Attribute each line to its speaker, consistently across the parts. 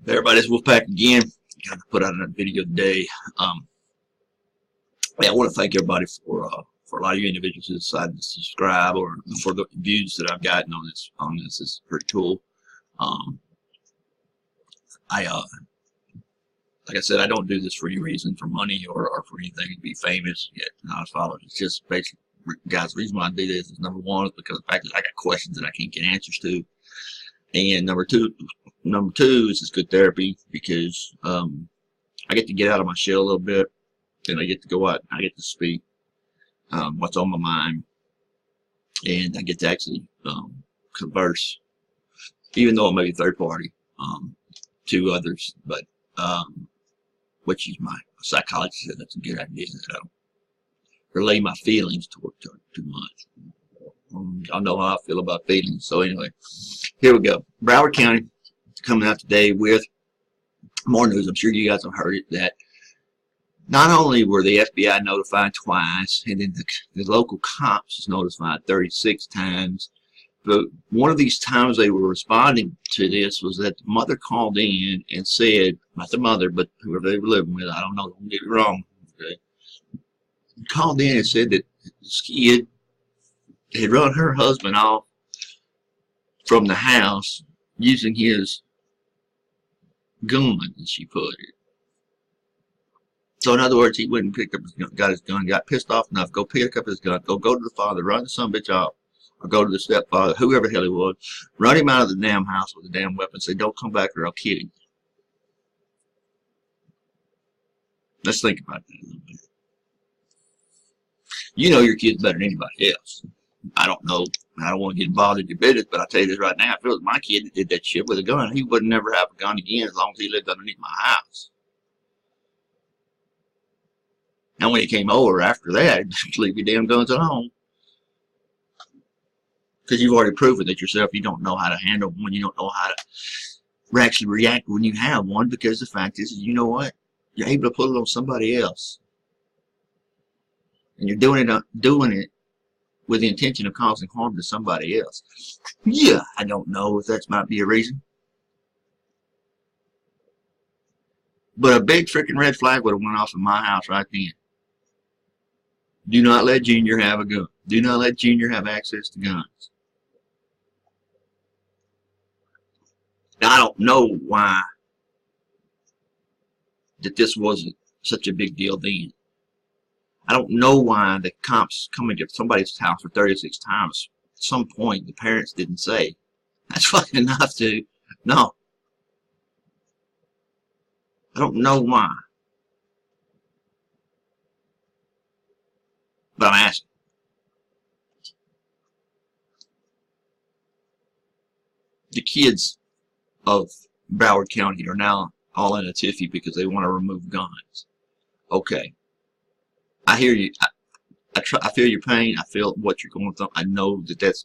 Speaker 1: Everybody, it's Wolfpack again. Got to put out another video today. Yeah, I want to thank everybody for a lot of you individuals who decided to subscribe, or for the views that I've gotten on this. It's pretty cool. I like I said, I don't do this for any reason, for money or for anything to be famous. Yet, not as followers. It's just basically, guys. The reason why I do this is, number one, is because the fact that I got questions that I can't get answers to, and number two is it's good therapy, because I get to get out of my shell a little bit, and I get to go out and I get to speak what's on my mind, and I get to actually converse, even though it may be third party, to others, but which is my psychologist said that's a good idea, that I don't relay my feelings too much. I know how I feel about feelings. So anyway, here we go. Broward County coming out today with more news. I'm sure you guys have heard it, that not only were the FBI notified twice, and then the local cops was notified 36 times, but one of these times they were responding to this was that the mother called in and said, not the mother, but whoever they were living with, I don't know, don't get it wrong, okay, called in and said that this kid had run her husband off from the house using his gun, as she put it. So in other words, he went and picked up his gun, got his gun, got pissed off enough, go pick up his gun, go to the father, run the son of a bitch off, or go to the stepfather, whoever the hell he was, run him out of the damn house with a damn weapon, say, don't come back or I'll kill you. Let's think about that a little bit. You know your kids better than anybody else. I don't know. I don't want to get involved in your business, but I'll tell you this right now. If it was my kid that did that shit with a gun, he would never have a gun again as long as he lived underneath my house. And when he came over after that, just leave your damn guns at home. Because you've already proven that yourself, you don't know how to handle one. You don't know how to actually react when you have one, because the fact is, you know what? You're able to put it on somebody else. And you're doing it with the intention of causing harm to somebody else. Yeah, I don't know if that might be a reason. But a big freaking red flag would have went off in my house right then. Do not let Junior have a gun. Do not let Junior have access to guns. Now, I don't know why that this wasn't such a big deal then. I don't know why the cops coming to somebody's house for 36 times. At some point, the parents didn't say, that's fucking enough to, no. I don't know why. But I'm asking. The kids of Broward County are now all in a tiffy because they want to remove guns. Okay. I hear you. I feel your pain. I feel what you're going through. I know that that's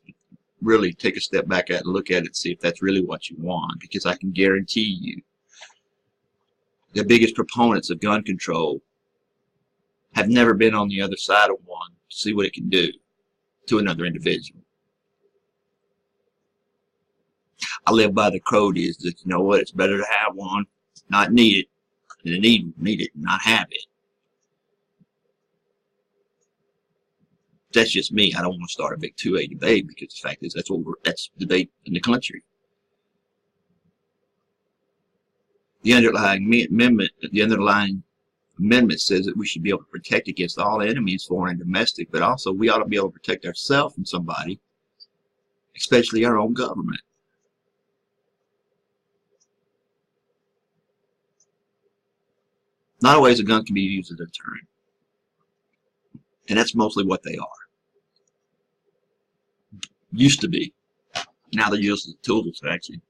Speaker 1: really, take a step back and look at it and see if that's really what you want, because I can guarantee you the biggest proponents of gun control have never been on the other side of one to see what it can do to another individual. I live by the quote is that, you know what, it's better to have one, not need it, than to need it and not have it. That's just me. I don't want to start a big 2A debate, because the fact is that's debate in the country. The underlying amendment says that we should be able to protect against all enemies, foreign and domestic, but also we ought to be able to protect ourselves from somebody, especially our own government. Not always a gun can be used as a deterrent. And that's mostly what they are. Used to be. Now they're used as tools to actually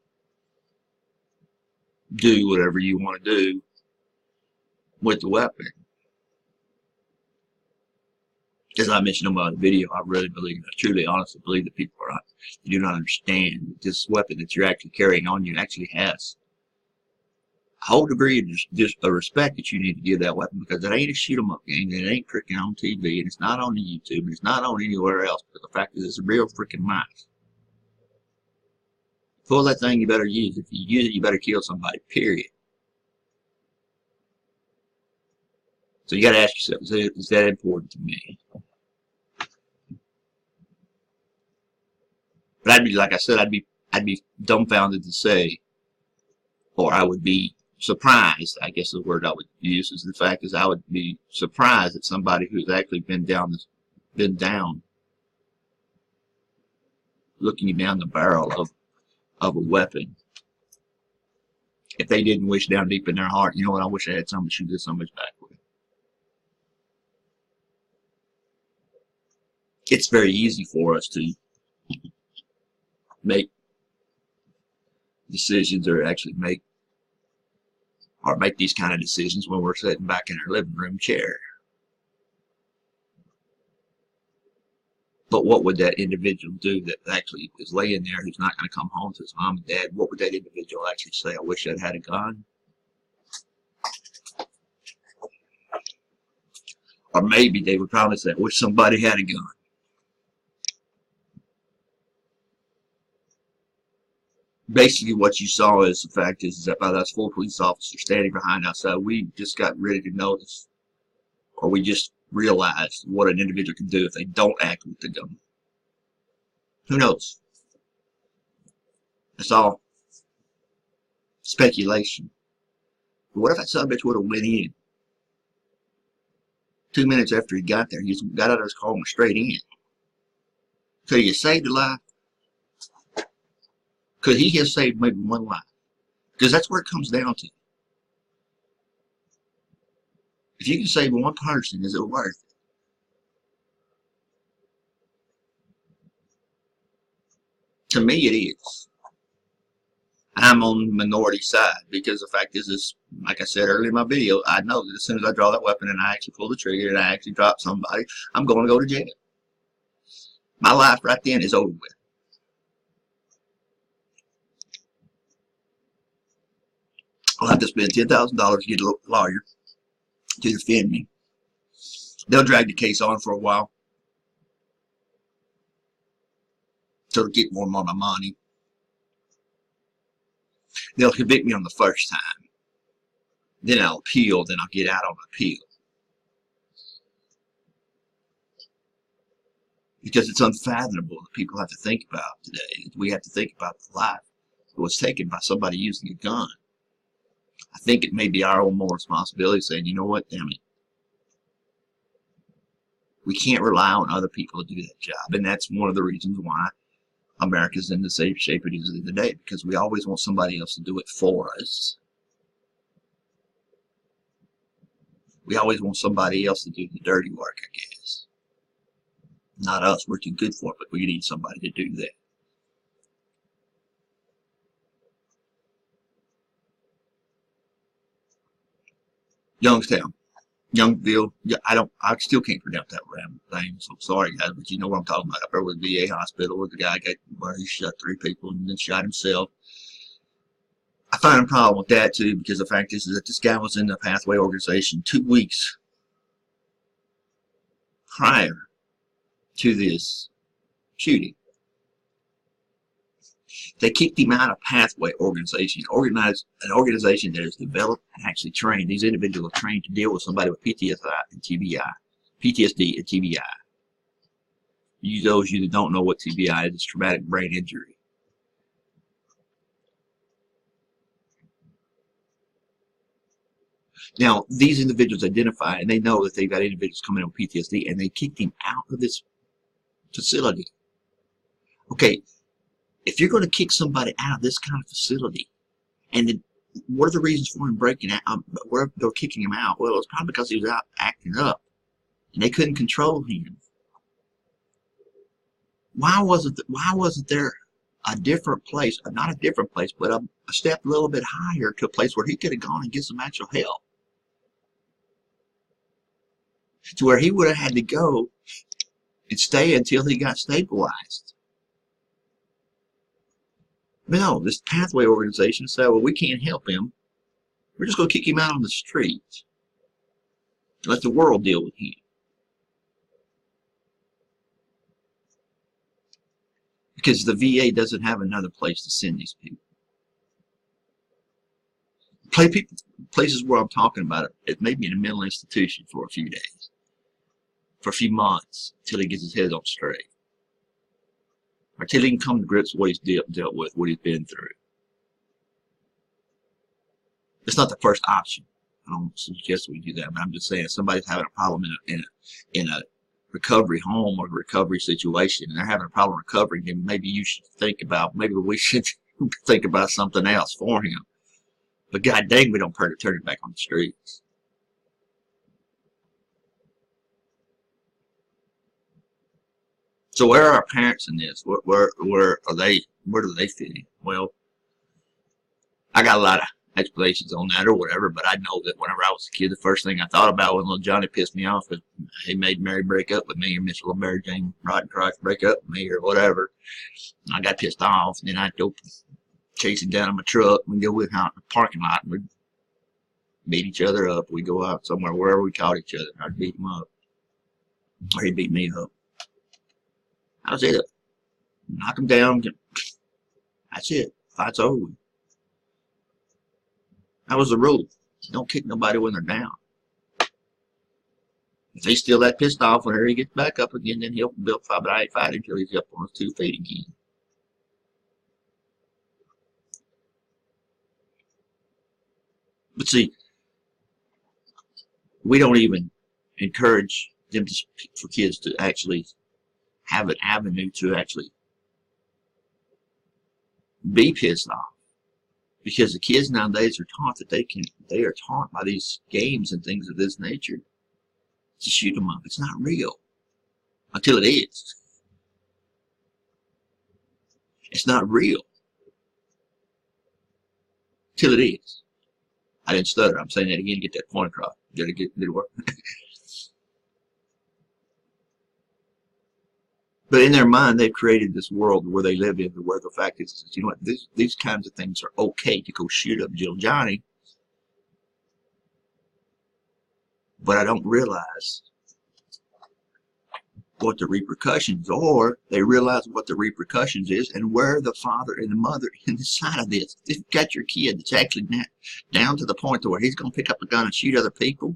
Speaker 1: do whatever you want to do with the weapon. As I mentioned in my video, I really believe, I truly, honestly believe that people do not understand that this weapon that you're actually carrying on you actually has a whole degree of just a respect that you need to give that weapon, because it ain't a shoot 'em up game, and it ain't freaking on TV, and it's not on YouTube, and it's not on anywhere else. But the fact is, it's a real freaking knife. Pull that thing, you better use it. If you use it, you better kill somebody, period. So you got to ask yourself, is that important to me? But I'd be, like I said, I'd be dumbfounded to say, or I would be surprised, I guess the word I would use is the fact is I would be surprised that somebody who's actually been down, looking down the barrel of a weapon, if they didn't wish down deep in their heart, you know what, I wish I had something to shoot this somebody's back with. It's very easy for us to make decisions or actually make these kind of decisions when we're sitting back in our living room chair. But what would that individual do that actually is laying there who's not going to come home to his mom and dad? What would that individual actually say? I wish I'd had a gun. Or maybe they would probably say, I wish somebody had a gun. Basically what you saw is the fact is that by those 4 police officers standing behind outside, we just got ready to notice, or we just realized what an individual can do if they don't act with the gun. Who knows? It's all speculation. But what if that son of a bitch would have went in? 2 minutes after he got there, he got out of his car and went straight in. Could he have saved a life? Could he have saved maybe one life? Because that's where it comes down to. If you can save one person, is it worth it? To me, it is. I'm on the minority side because the fact is, like I said earlier in my video, I know that as soon as I draw that weapon and I actually pull the trigger and I actually drop somebody, I'm going to go to jail. My life right then is over with. I'll have to spend $10,000 to get a lawyer to defend me. They'll drag the case on for a while so to get more of my money. They'll convict me on the first time. Then I'll appeal, then I'll get out on appeal. Because it's unfathomable that people have to think about today. We have to think about the life that was taken by somebody using a gun. I think it may be our own moral responsibility saying, you know what, damn it. We can't rely on other people to do that job. And that's one of the reasons why America's in the same shape it is today, because we always want somebody else to do it for us. We always want somebody else to do the dirty work, I guess. Not us, we're too good for it, but we need somebody to do that. Youngstown, Youngville, I still can't pronounce that random name, so sorry guys, but you know what I'm talking about. Up there with the VA hospital where the guy where he shot 3 people and then shot himself. I find a problem with that too, because the fact is that this guy was in the Pathway organization 2 weeks prior to this shooting. They kicked him out of Pathway organization, an organization that has developed and actually trained. These individuals are trained to deal with somebody with PTSD and TBI. Those of you that don't know what TBI is, it's traumatic brain injury. Now, these individuals identify and they know that they've got individuals coming in with PTSD, and they kicked him out of this facility. Okay. If you're going to kick somebody out of this kind of facility, and then what are the reasons for him breaking out? Where they're kicking him out? Well, it's probably because he was out acting up, and they couldn't control him. Why wasn't there a different place? Not a different place, but a step a little bit higher to a place where he could have gone and get some actual help, to where he would have had to go and stay until he got stabilized. No, this Pathway organization said, well, we can't help him. We're just going to kick him out on the street. Let the world deal with him. because the VA doesn't have another place to send these people. Places where I'm talking about it may be in a mental institution for a few days, for a few months, till he gets his head on straight, or till he can come to grips with what he's dealt with, what he's been through. It's not the first option. I don't suggest we do that, but I'm just saying, if somebody's having a problem in a recovery home or recovery situation, and they're having a problem recovering, then maybe you should think about, maybe we should think about something else for him. But god dang, we don't turn it back on the streets. So where are our parents in this? Where are they? Where do they fit in? Well, I got a lot of explanations on that or whatever, but I know that whenever I was a kid, the first thing I thought about when little Johnny pissed me off was he made Mary break up with me, or Miss Little Mary Jane Roddencroft break up with me, or whatever. I got pissed off, and then I'd go chase him down in my truck. We'd go with him out in the parking lot, and we'd beat each other up. We'd go out somewhere, wherever we caught each other, and I'd beat him up, or he'd beat me up. That was it. Knock him down. That's it. Fight's over. That was the rule. Don't kick nobody when they're down. If he's still that pissed off whenever he gets back up again, then he'll fight, but I ain't fighting until he's up on his 2 feet again. But see, we don't even encourage them for kids to actually have an avenue to actually be pissed off. Because the kids nowadays are taught that they are taught by these games and things of this nature to shoot them up. It's not real until it is. It's not real till it is. I didn't stutter. I'm saying that again to get that point across. Did it work? But in their mind, they've created this world where they live in, where the fact is, you know what, these kinds of things are okay to go shoot up Jill Johnny. But I don't realize what the repercussions are. Or they realize what the repercussions is and where the father and the mother inside of this. If you've got your kid that's actually down to the point to where he's going to pick up a gun and shoot other people,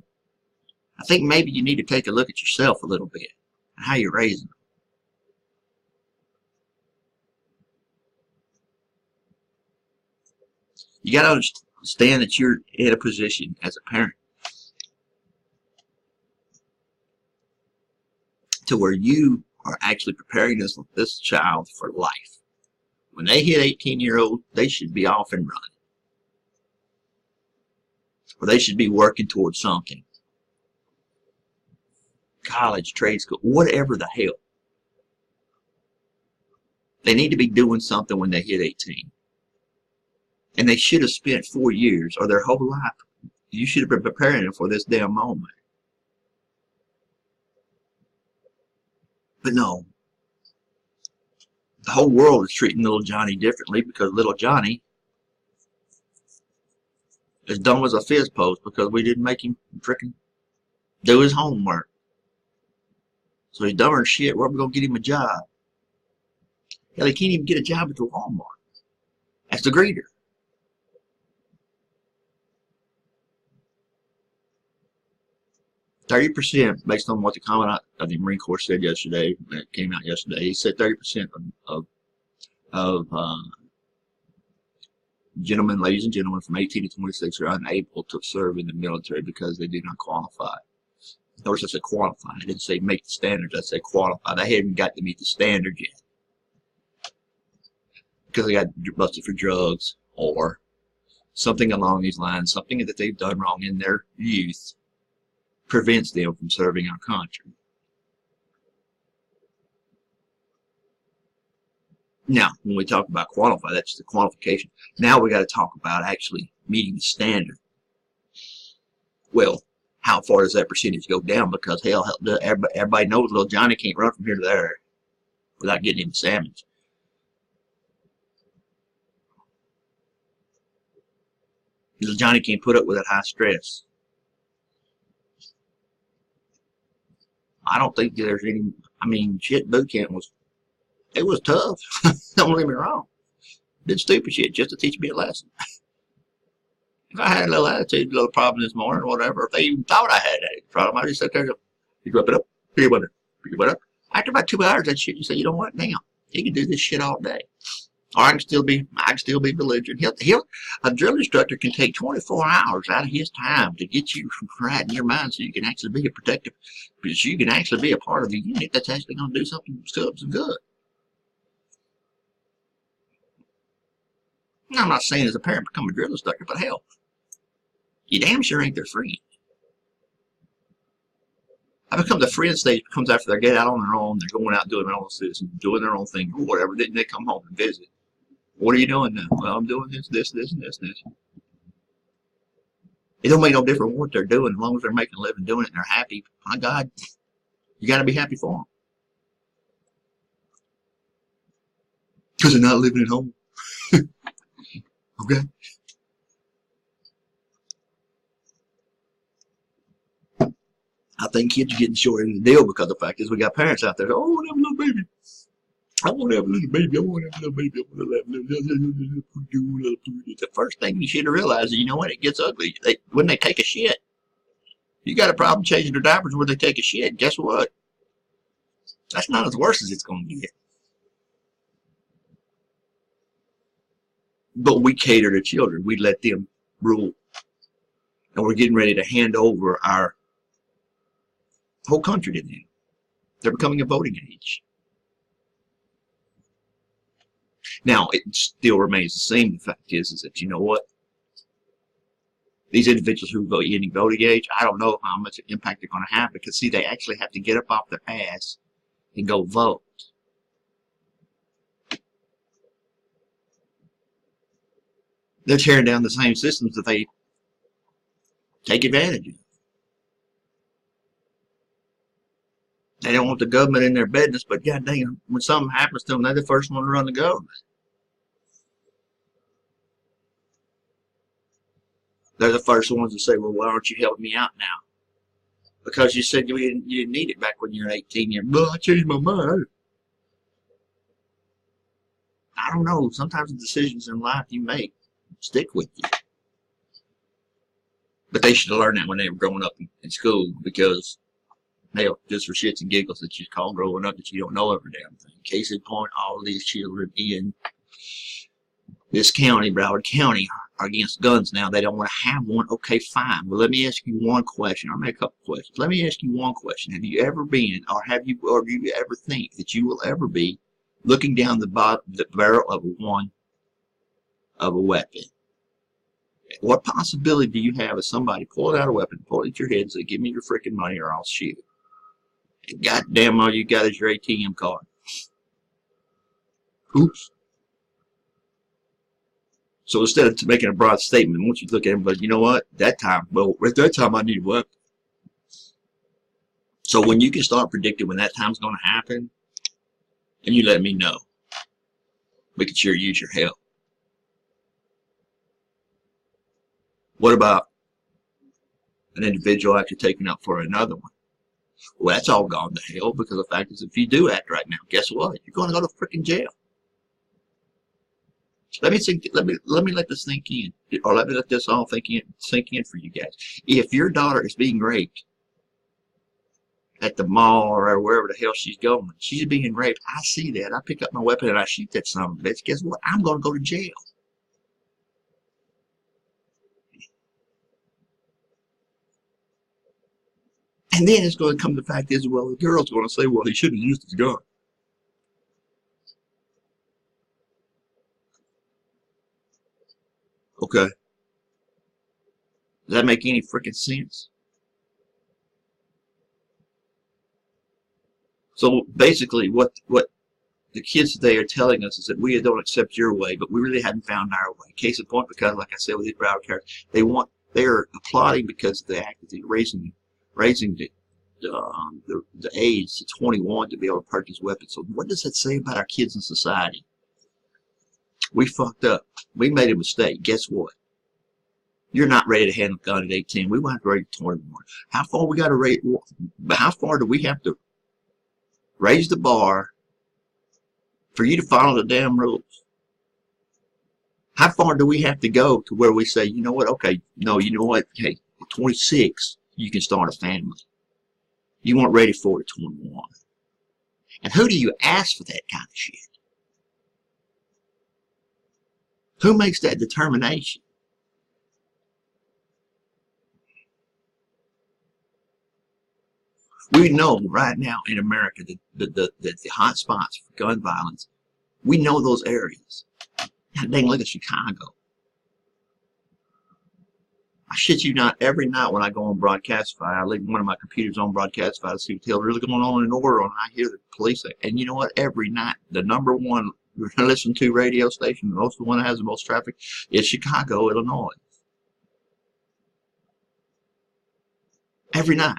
Speaker 1: I think maybe you need to take a look at yourself a little bit and how you're raising them. You got to understand that you're in a position as a parent to where you are actually preparing this child for life. When they hit 18-year-old, they should be off and running. Or they should be working towards something. College, trade school, whatever the hell. They need to be doing something when they hit 18. And they should have spent 4 years or their whole life. You should have been preparing them for this damn moment. But no. The whole world is treating little Johnny differently because little Johnny is dumb as a fist post because we didn't make him frickin' do his homework. So he's dumber than shit. Where are we going to get him a job? Hell, he can't even get a job at the Walmart. That's the greeter. 30%, based on what the Commandant of the Marine Corps said yesterday, it came out yesterday, he said 30% of gentlemen, ladies and gentlemen from 18 to 26 are unable to serve in the military because they do not qualify. Notice I said qualify. I didn't say make the standards. I said qualify. They haven't got to meet the standard yet because they got busted for drugs or something along these lines, something that they've done wrong in their youth prevents them from serving our country. Now, when we talk about qualify, that's the qualification. Now we got to talk about actually meeting the standard. Well, how far does that percentage go down? Because hell, everybody knows little Johnny can't run from here to there without getting him sandwiched. Little Johnny can't put up with that high stress. I don't think there's any, I mean, shit, boot camp was It was tough. Don't get me wrong. Did stupid shit just to teach me a lesson. If I had a little attitude, a little problem this morning, or whatever, if they even thought I had a problem, I'd just sit there and go, you rub it up, pick it up. After about 2 hours, that shit, you say, you know what, now, he can do this shit all day. Or I can still be belligerent. A drill instructor can take 24 hours out of his time to get you right in your mind so you can actually be a protective, because you can actually be a part of the unit that's actually going to do something good. Now, I'm not saying as a parent become a drill instructor, but hell, you damn sure ain't their friend. I become the friend stage comes after they get out on their own, they're going out doing their own citizen, doing their own thing, or whatever. Then they come home and visit. What are you doing now? Well, I'm doing this, and this. It don't make no difference what they're doing as long as they're making a living doing it and they're happy. My God, you got to be happy for them. Because they're not living at home. Okay? I think kids are getting short in the deal because the fact is we got parents out there. Oh, I want to have a little baby. I want to have a little baby. I want to have a little baby. I want to have a little baby. The first thing you should have realized is, you know what, it gets ugly. When they take a shit, you got a problem changing their diapers when they take a shit. Guess what? That's not as worse as it's going to get. But we cater to children. We let them rule. And we're getting ready to hand over our whole country to them. They're becoming a voting age. Now, it still remains the same. The fact is that, you know what? These individuals who vote any voting age, I don't know how much impact they're going to have because, see, they actually have to get up off their ass and go vote. They're tearing down the same systems that they take advantage of. They don't want the government in their business, but god dang, when something happens to them, they're the first one to run the government. They're the first ones to say, well, why aren't you helping me out now? Because you said you didn't need it back when you were 18 years. Well, I changed my mind. I don't know. Sometimes the decisions in life you make stick with you. But they should have learned that when they were growing up in school, because hell, just for shits and giggles that you call growing up that you don't know every damn thing. Case in point, all of these children in this county, Broward County, are against guns now. They don't want to have one. Okay, fine. Well, let me ask you one question. I'll make a couple questions. Let me ask you one question. Have you ever been, or do you ever think that you will ever be looking down the barrel of a weapon? What possibility do you have of somebody pulling out a weapon, pulling at your head and say, give me your freaking money or I'll shoot? And goddamn, all you got is your ATM card. Oops. So instead of making a broad statement, I want you to look at him, but you know what? At that time I need a weapon. So when you can start predicting when that time's going to happen, and you let me know, we can sure use your help. What about an individual actually taking up for another one? Well, that's all gone to hell, because the fact is, if you do act right now, guess what? You're going to go to freaking jail. Let me let this sink in, or let me let this all sink in for you guys. If your daughter is being raped at the mall or wherever the hell she's going, she's being raped. I see that. I pick up my weapon and I shoot that son of a bitch. Guess what? I'm going to go to jail. And then it's going to come to the fact is, well, the girl's going to say, well, he shouldn't have used his gun. Okay. Does that make any freaking sense? So basically, what the kids today are telling us is that we don't accept your way, but we really haven't found our way. Case in point, because like I said with these Broward characters, they're applauding because of the act of raising the age to 21 to be able to purchase weapons. So what does that say about our kids in society? We fucked up. We made a mistake. Guess what? You're not ready to handle a gun at 18. We want to ready at 21. How far we got to rate? How far do we have to raise the bar for you to follow the damn rules. How far do we have to go to where we say, you know what, okay, no, you know what, hey, at 26, you can start a family. You weren't ready for it at 21. And who do you ask for that kind of shit? Who makes that determination? We know right now in America that the hot spots for gun violence, we know those areas. God dang, look at Chicago. I shit you not, every night when I go on Broadcastify, I leave one of my computers on Broadcastify to see what's really going on in the world, and I hear the police. And you know what? Every night, the number one listen to radio station, the one that has the most traffic, is Chicago, Illinois. Every night.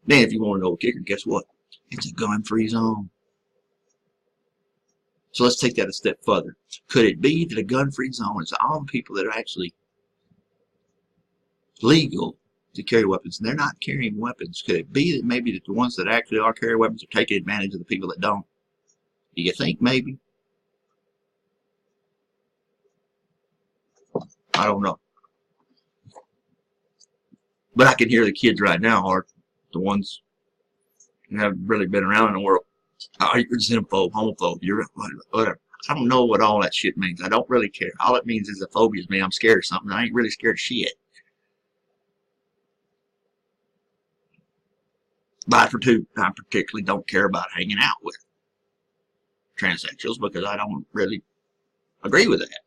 Speaker 1: Man, if you want to know a kicker, guess what? It's a gun-free zone. So let's take that a step further. Could it be that a gun-free zone is all the people that are actually legal to carry weapons and they're not carrying weapons? Could it be that maybe that the ones that actually are carrying weapons are taking advantage of the people that don't? Do you think maybe? I don't know. But I can hear the kids right now are the ones who haven't really been around in the world. Oh, you're xenophobe, homophobe, you're whatever. I don't know what all that shit means. I don't really care. All it means is a phobia is me. I'm scared of something. I ain't really scared of shit. But I particularly don't care about hanging out with transsexuals because I don't really agree with that.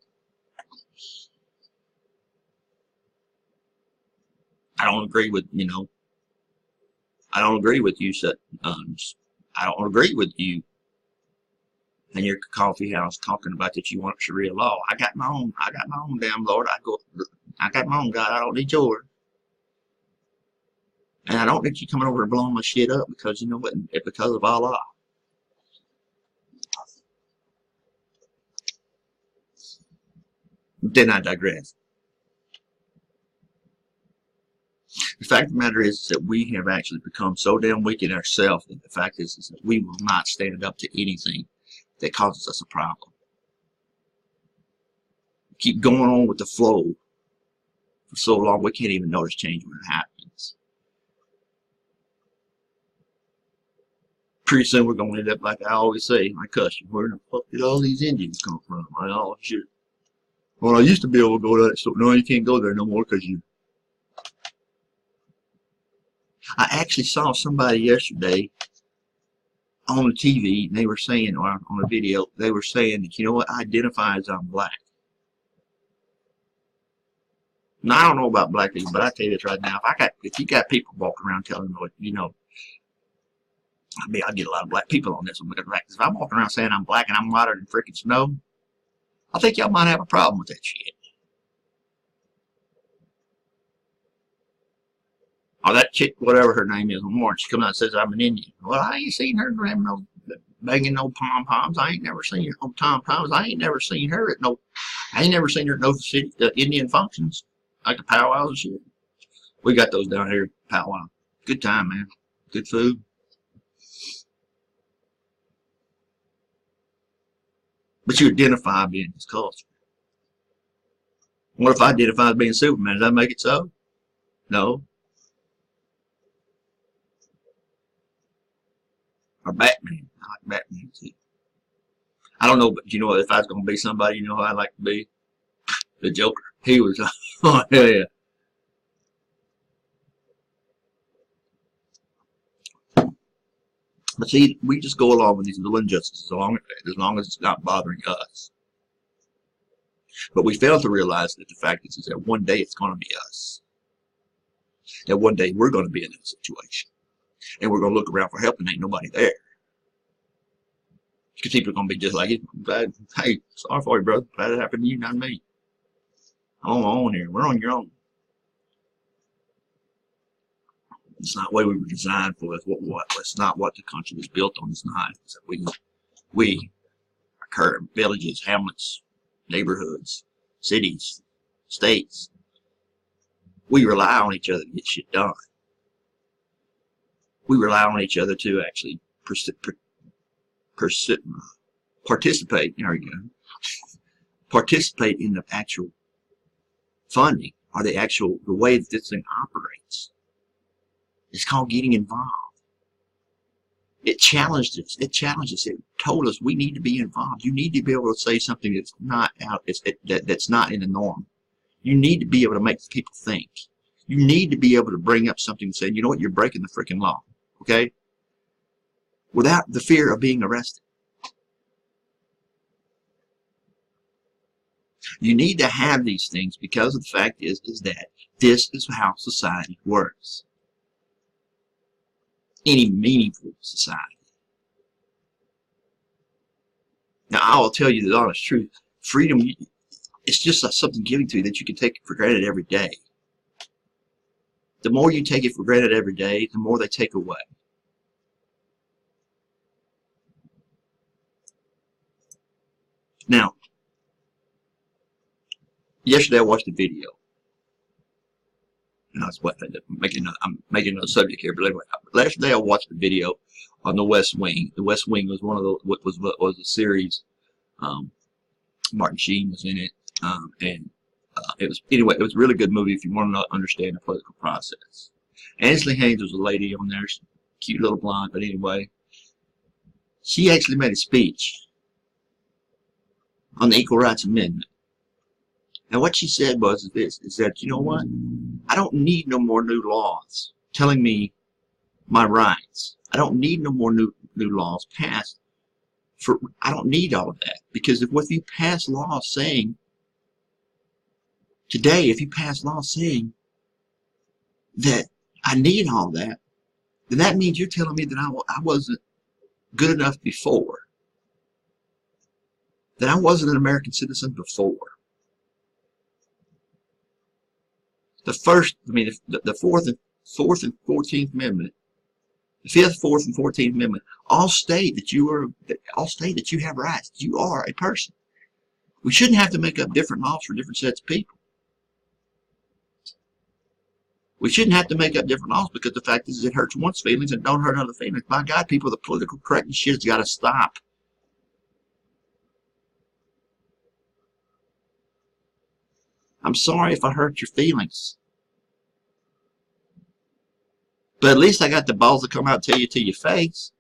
Speaker 1: I don't agree with, I don't agree with you, I don't agree with you in your coffee house talking about that you want Sharia law. I got my own damn Lord. I got my own God. I don't need yours. And I don't need you coming over and blowing my shit up because you know what? It's because of Allah. Then I digress. The fact of the matter is that we have actually become so damn weak in ourselves that the fact is that we will not stand up to anything that causes us a problem. Keep going on with the flow for so long we can't even notice change when it happens. Pretty soon we're going to end up like I always say, my cuss, where the fuck did all these Indians come from? Oh shit. Well, I used to be able to go to that, so no, you can't go there no more because you. I actually saw somebody yesterday on the TV, and they were saying, or on a video, they were saying that, you know what, I identify as I'm black. Now, I don't know about black people, but I tell you this right now, if you got people walking around telling them, I mean, I get a lot of black people on this one, because if I'm walking around saying I'm black and I'm whiter than freaking snow, I think y'all might have a problem with that shit. Oh, that chick, whatever her name is, Lauren, she comes out and says I'm an Indian. Well, I ain't seen her banging no pom-poms. I ain't never seen her no tom-toms. I ain't never seen her at no city, Indian functions, like the powwows and shit. We got those down here, powwow. Good time, man. Good food. But you identify being this culture. What if I identify as being Superman? Does that make it so? No. Or Batman. I like Batman too. I don't know, but you know what? If I was going to be somebody, you know who I'd like to be? The Joker. He was, oh, hell yeah. But see, we just go along with these little injustices as long as it's not bothering us. But we fail to realize that the fact is that one day it's going to be us. That one day we're going to be in that situation. And we're going to look around for help and ain't nobody there. Because people are going to be just like, hey, sorry for you, brother. Glad it happened to you, not me. I'm on my own here. We're on your own. It's not the way we were designed for. It's not what the country was built on. It's not. It's that we, our villages, hamlets, neighborhoods, cities, states, we rely on each other to get shit done. We rely on each other to actually participate. There we go. Participate in the actual funding or the way that this thing operates. It's called getting involved. It challenged us. It challenged us. It told us we need to be involved. You need to be able to say something that's not out. That's not in the norm. You need to be able to make people think. You need to be able to bring up something and say, you know what, you're breaking the freaking law, okay? Without the fear of being arrested. You need to have these things because the fact is that this is how society works. Any meaningful society. Now, I will tell you the honest truth. Freedom, it's just something given to you that you can take for granted every day. The more you take it for granted every day, the more they take away. Now, yesterday I watched a video. And I'm making another subject here, but anyway, last day I watched a video on The West Wing. The West Wing was one of the was a series. Martin Sheen was in it, and it was a really good movie if you want to understand the political process. Ansley Haynes was a lady on there, cute little blonde, but anyway, she actually made a speech on the Equal Rights Amendment. And what she said was is that, you know what? I don't need no more new laws telling me my rights. I don't need no more new laws passed. I don't need all of that. Because if you pass laws saying, today, if you pass laws saying that I need all that, then that means you're telling me that I wasn't good enough before. That I wasn't an American citizen before. The fourth and 14th Amendment, the Fifth, Fourth, and 14th Amendment all state that you have rights. That you are a person. We shouldn't have to make up different laws for different sets of people. We shouldn't have to make up different laws because the fact is it hurts one's feelings and don't hurt other feelings. My God, people, the political correctness shit has got to stop. I'm sorry if I hurt your feelings. But at least I got the balls to come out and tell you to your face.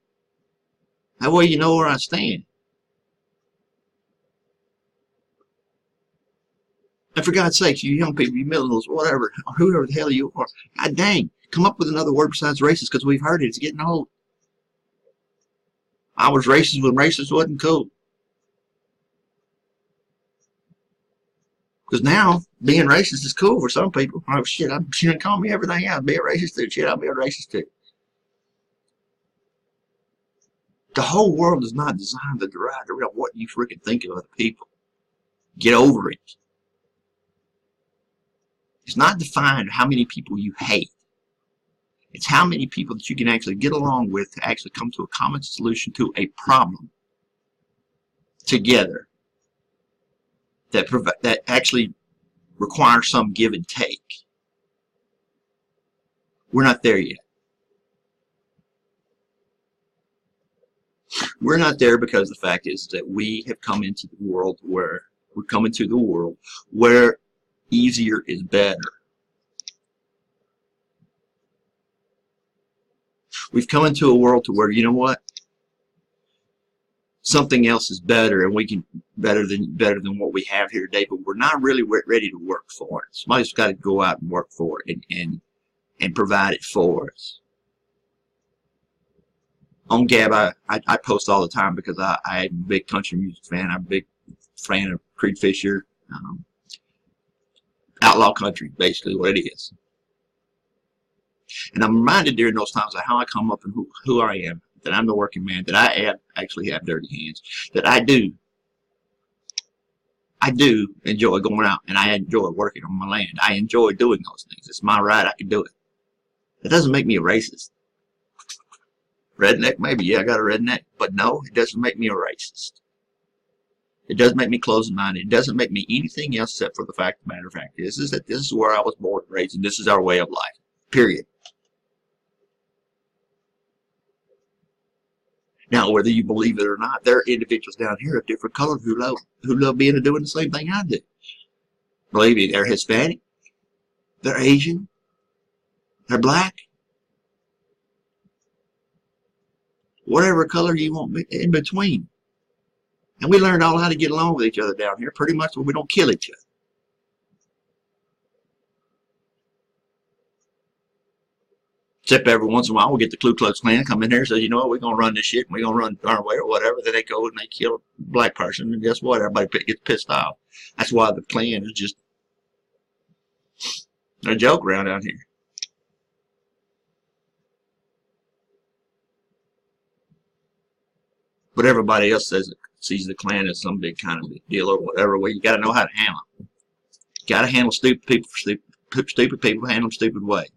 Speaker 1: That way you know where I stand. And for God's sakes, you young people, you millennials, whatever, whoever the hell you are, God dang, come up with another word besides racist because we've heard it. It's getting old. I was racist when racist wasn't cool. Because now, being racist is cool for some people. Oh shit, you call me everything else. Be a racist too. Shit, I'll be a racist too. The whole world is not designed to derive around what you freaking think of other people. Get over it. It's not defined how many people you hate. It's how many people that you can actually get along with to actually come to a common solution to a problem together. That actually requires some give and take. We're not there yet. We're not there because the fact is that we have come into the world where easier is better. We've come into a world to where, you know what? Something else is better, and we can better than what we have here today, but we're not really ready to work for it. Somebody's got to go out and work for it and provide it for us. On Gab, I post all the time because I'm a big country music fan. I'm a big fan of Creed Fisher, outlaw country, basically what it is. And I'm reminded during those times of how I come up and who I am. That I'm the working man, that I actually have dirty hands, that I do enjoy going out and I enjoy working on my land. I enjoy doing those things. It's my right. I can do it. That doesn't make me a racist. Redneck, maybe. Yeah, I got a redneck. But no, it doesn't make me a racist. It doesn't make me closed-minded. It doesn't make me anything else except for the matter of fact is that this is where I was born and raised and this is our way of life. Period. Now, whether you believe it or not, there are individuals down here of different colors who love being and doing the same thing I do. Believe me, they're Hispanic, they're Asian, they're black, whatever color you want in between. And we learned all how to get along with each other down here, pretty much when we don't kill each other. Except every once in a while, we'll get the Ku Klux Klan come in here and say, you know what, we're going to run this shit, and we're going to run our way or whatever. Then they go and they kill a black person, and guess what? Everybody gets pissed off. That's why the Klan is just a joke around out here. But everybody else sees the Klan as some big kind of big deal or whatever. Well, you got to know how to handle it. You got to handle stupid people for stupid people, handle them stupid ways.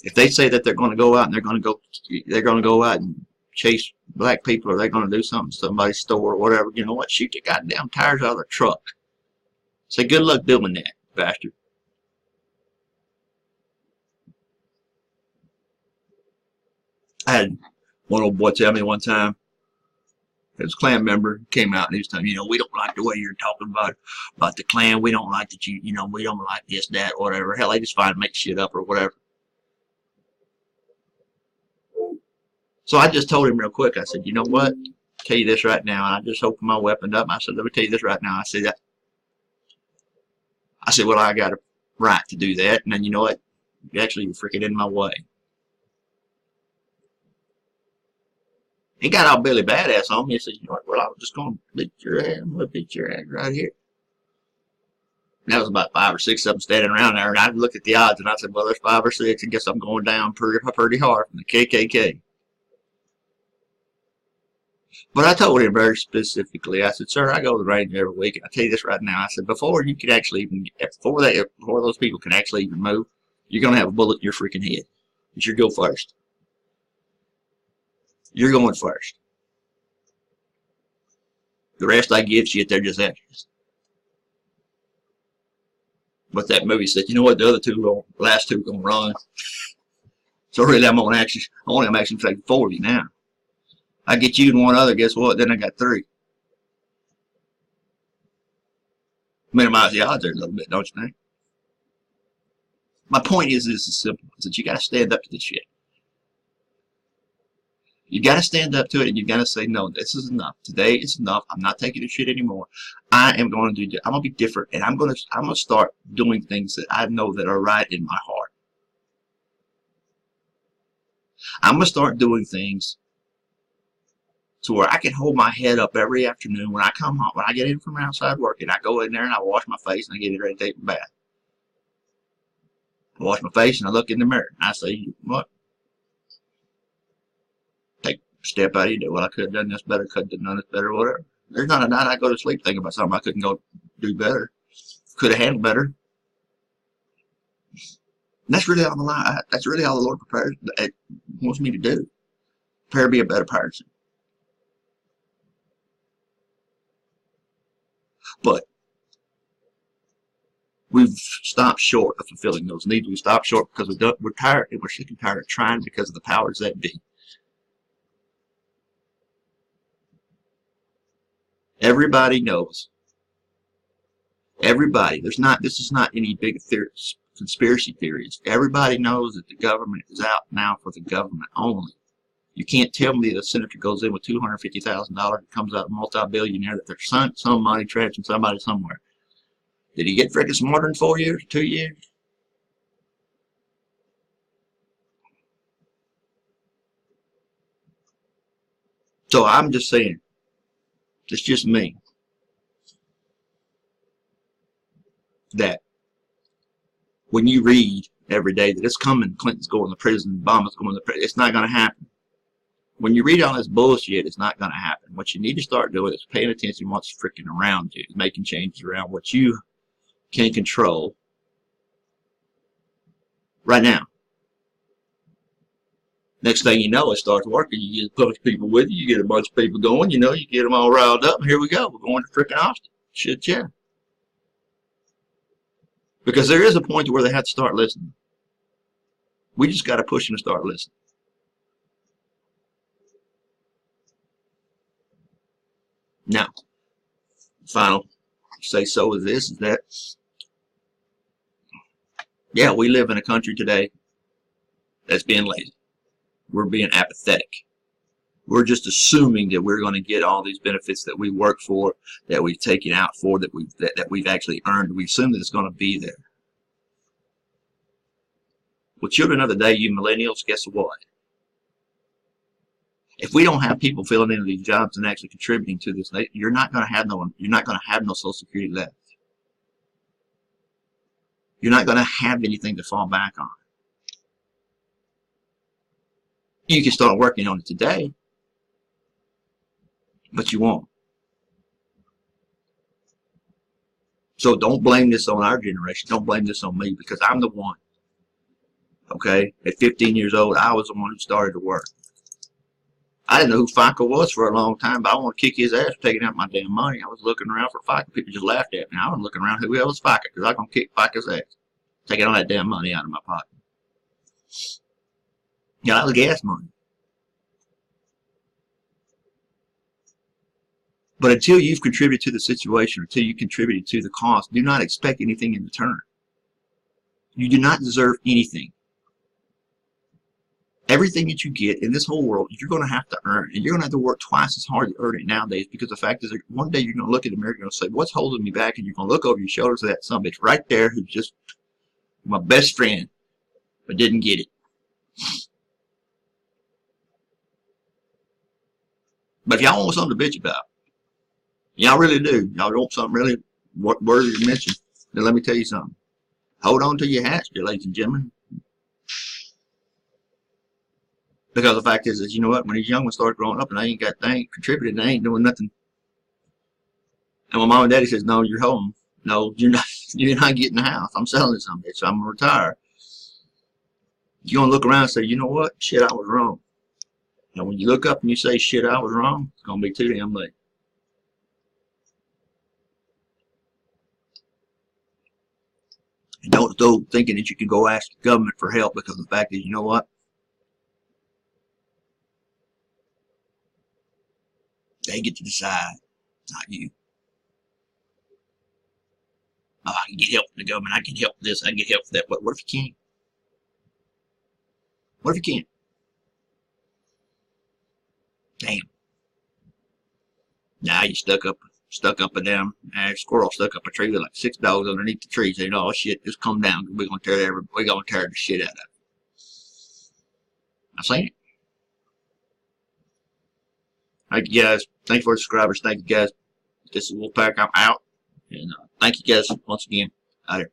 Speaker 1: If they say that they're going to go out and they're going to go out and chase black people, or they're going to do something to somebody's store or whatever, you know what? Shoot your goddamn tires out of the truck. Say good luck doing that, bastard. I had one old boy tell me one time, his Klan member came out and he was telling me, you know, we don't like the way you're talking about the Klan. We don't like that you know, we don't like this, that, whatever. Hell, they just find to make shit up or whatever. So I just told him real quick. I said, you know what? I'll tell you this right now. And I just opened my weapon up. I said, let me tell you this right now. I said, well, I got a right to do that. And then you know what? Actually, you're freaking in my way. He got all Billy Badass on me. He said, you know what? Well, I was just going to beat your ass. I'm going to beat your ass right here. And that was about 5 or 6 of them standing around there. And I looked at the odds and I said, well, there's 5 or 6. I guess I'm going down pretty hard from the KKK. But I told him very specifically, I said, sir, I go to the range every week, and I tell you this right now, I said, before you can actually even, before those people can actually even move, you're going to have a bullet in your freaking head. You should go first. You're going first. The rest I give shit, they're just extras. But that movie said, you know what, the last two are going to run. So really, I'm actually taking 4 of you now. I get you and one other, guess what? Then I got 3. Minimize the odds there a little bit, don't you think? My point is this is simple. Is that you got to stand up to this shit. You got to stand up to it, and you got to say, no, this is enough. Today it's enough. I'm not taking this shit anymore. I'm going to be different, and I'm going to start doing things that I know that are right in my heart. I'm going to start doing things to where I can hold my head up every afternoon when I come home, when I get in from outside work, and I go in there and I wash my face and I get ready to take a bath. I wash my face and I look in the mirror and I say, what? Take a step out of you. Well, I could have done this better, could have done this better, whatever. There's not a night I go to sleep thinking about something I couldn't go do better, could have handled better. And that's really all the Lord wants me to do. Prepare to be a better person. But we've stopped short of fulfilling those needs. We stopped short because we're tired, and we're sick and tired of trying because of the powers that be. Everybody knows. Everybody. This is not any big conspiracy theories. Everybody knows that the government is out now for the government only. You can't tell me that a senator goes in with $250,000 and comes out a multi-billionaire, that there's some money trapped in somebody somewhere. Did he get freaking smarter in 4 years, 2 years? So I'm just saying, it's just me, that when you read every day that it's coming, Clinton's going to prison, Obama's going to prison, it's not going to happen. When you read all this bullshit, it's not going to happen. What you need to start doing is paying attention to what's freaking around you, making changes around what you can control right now. Next thing you know, it starts working. You get a bunch of people with you. You get a bunch of people going. You know, you get them all riled up. And here we go. We're going to freaking Austin. Shit, yeah. Because there is a point where they have to start listening. We just got to push them to start listening. Now, final say so is this, is that, yeah, we live in a country today that's being lazy. We're being apathetic. We're just assuming that we're going to get all these benefits that we work for, that we've taken out for, that we've actually earned. We assume that it's going to be there. Well, children of the day, you millennials, guess what? If we don't have people filling into these jobs and actually contributing to this, you're not going to have no Social Security left. You're not going to have anything to fall back on. You can start working on it today, but you won't. So don't blame this on our generation. Don't blame this on me, because I'm the one. Okay? At 15 years old, I was the one who started to work. I didn't know who FICA was for a long time, but I want to kick his ass for taking out my damn money. I was looking around for FICA. People just laughed at me. I was looking around who else was FICA, because I was going to kick FICA's ass. Taking all that damn money out of my pocket. Yeah, that was gas money. But until you've contributed to the situation, until you contributed to the cost, do not expect anything in return. You do not deserve anything. Everything that you get in this whole world, you're going to have to earn. And you're going to have to work twice as hard to earn it nowadays, because the fact is that one day you're going to look at the mirror and you're going to say, what's holding me back? And you're going to look over your shoulders at that son of a bitch right there who's just my best friend, but didn't get it. But if y'all want something to bitch about, y'all really do, y'all want something really worthy to mention, then let me tell you something. Hold on to your hats, dear ladies and gentlemen. Because the fact is you know what, when these young ones start growing up and they ain't contributed, they ain't doing nothing. And when mom and daddy says, no, you're home. No, you're not getting the house. I'm selling it someday, so I'm gonna retire. You're gonna look around and say, you know what? Shit, I was wrong. And when you look up and you say, shit, I was wrong, it's gonna be too damn late. And don't go thinking that you can go ask the government for help, because the fact is, you know what? They get to decide, not you. Oh, I can get help from the government. I can help this. I can get help for that. What if you can't? What if you can't? Damn. Now you stuck up a damn squirrel stuck up a tree with like 6 dogs underneath the tree, saying, "Oh shit, just come down. We're gonna tear the shit out of it." I've seen it. Thank you guys. Thank you for the subscribers. Thank you guys. This is Wolfpack. I'm out. And thank you guys once again. Out here.